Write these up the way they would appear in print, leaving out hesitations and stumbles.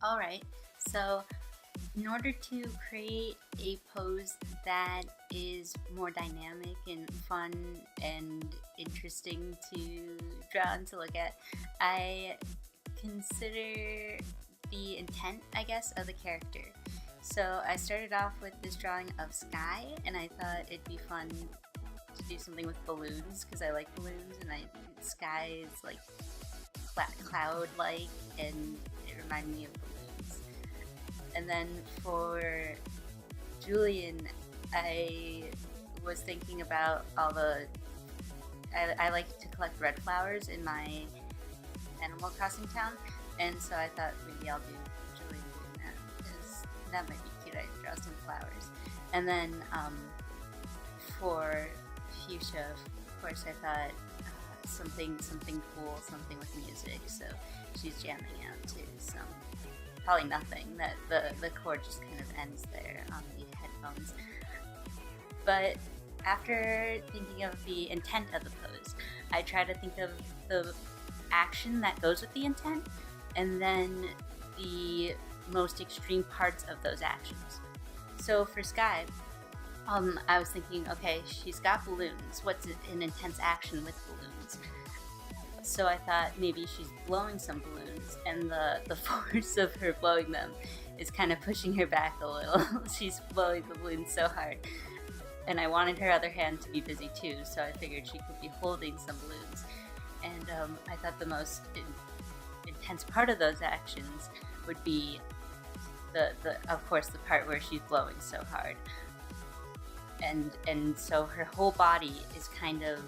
All right, so in order to create a pose that is more dynamic and fun and interesting to draw and to look at, I consider the intent, I guess, of the character. So I started off with this drawing of sky, and I thought it'd be fun to do something with balloons because I like balloons, and sky is like cloud-like, and it reminded me of balloons. And then for Julian, I was thinking about all the. I like to collect red flowers in my Animal Crossing town, and so I thought maybe I'll do Julian doing that because that might be cute. I draw some flowers, and then for Fuchsia, of course, I thought something cool, something with music. So she's jamming out to some probably nothing. That the chord just kind of ends there on the headphones. But after thinking of the intent of the pose, I try to think of the action that goes with the intent, and then the most extreme parts of those actions. So for Sky, I was thinking, okay, she's got balloons. What's an intense action with balloons? So I thought maybe she's blowing some balloons, and the force of her blowing them is kind of pushing her back a little. She's blowing the balloons so hard. And I wanted her other hand to be busy too, so I figured she could be holding some balloons. And I thought the most intense part of those actions would be of course, the part where she's blowing so hard. And so her whole body is kind of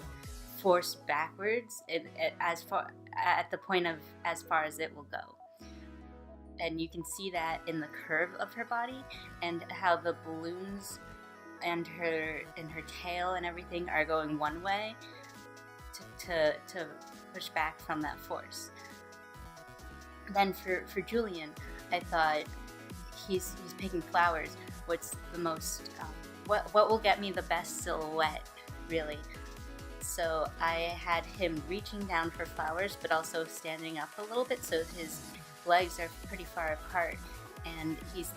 forced backwards at the point of as far as it will go. And you can see that in the curve of her body and how the balloons and her tail and everything are going one way to push back from that force. Then for Julian, I thought he's picking flowers. What's the most what will get me the best silhouette, really? So I had him reaching down for flowers, but also standing up a little bit, so his legs are pretty far apart, and he's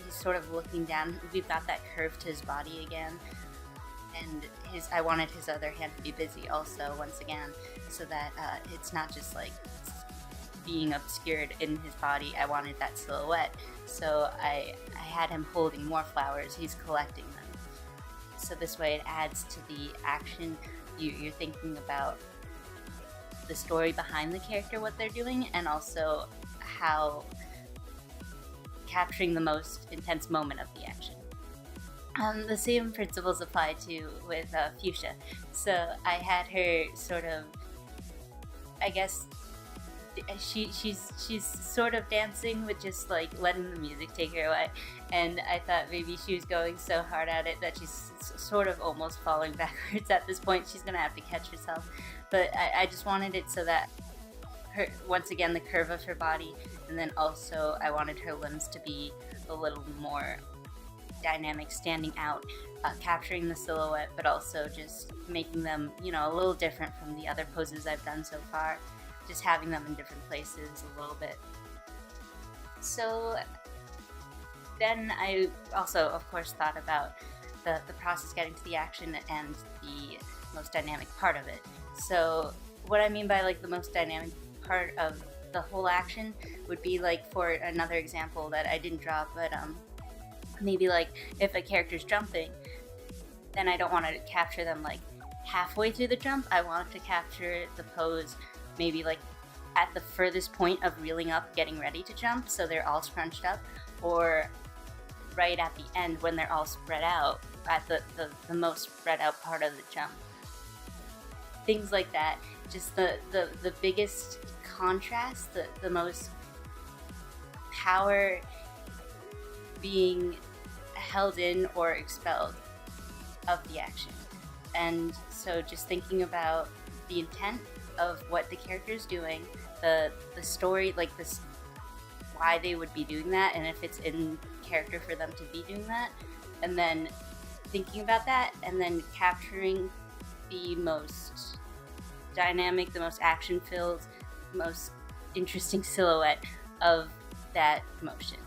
sort of looking down. We've got that curve to his body again, and I wanted his other hand to be busy also once again, so that it's not just like being obscured in his body. I wanted that silhouette, so I had him holding more flowers. He's collecting them, so this way it adds to the action. You're thinking about the story behind the character, what they're doing, and also how capturing the most intense moment of the action. The same principles apply with Fuchsia. So I had her sort of, I guess, she's sort of dancing with just like letting the music take her away, and I thought maybe she was going so hard at it that she's sort of almost falling backwards at this point. She's gonna have to catch herself, but I just wanted it so that her, once again, the curve of her body, and then also I wanted her limbs to be a little more dynamic, standing out, capturing the silhouette, but also just making them, a little different from the other poses I've done so far. Just having them in different places a little bit. So then I also, of course, thought about the process getting to the action and the most dynamic part of it. So what I mean by like the most dynamic part of the whole action would be like, for another example that I didn't draw, but maybe like if a character's jumping, then I don't want to capture them like halfway through the jump. I want to capture the pose maybe like at the furthest point of reeling up, getting ready to jump, so they're all scrunched up, or right at the end when they're all spread out, at the most spread out part of the jump. Things like that. Just the biggest contrast, the most power being held in or expelled of the action. And so just thinking about the intent of what the character is doing, the story, like this, why they would be doing that, and if it's in character for them to be doing that, and then thinking about that, and then capturing the most dynamic, the most action-filled, most interesting silhouette of that motion.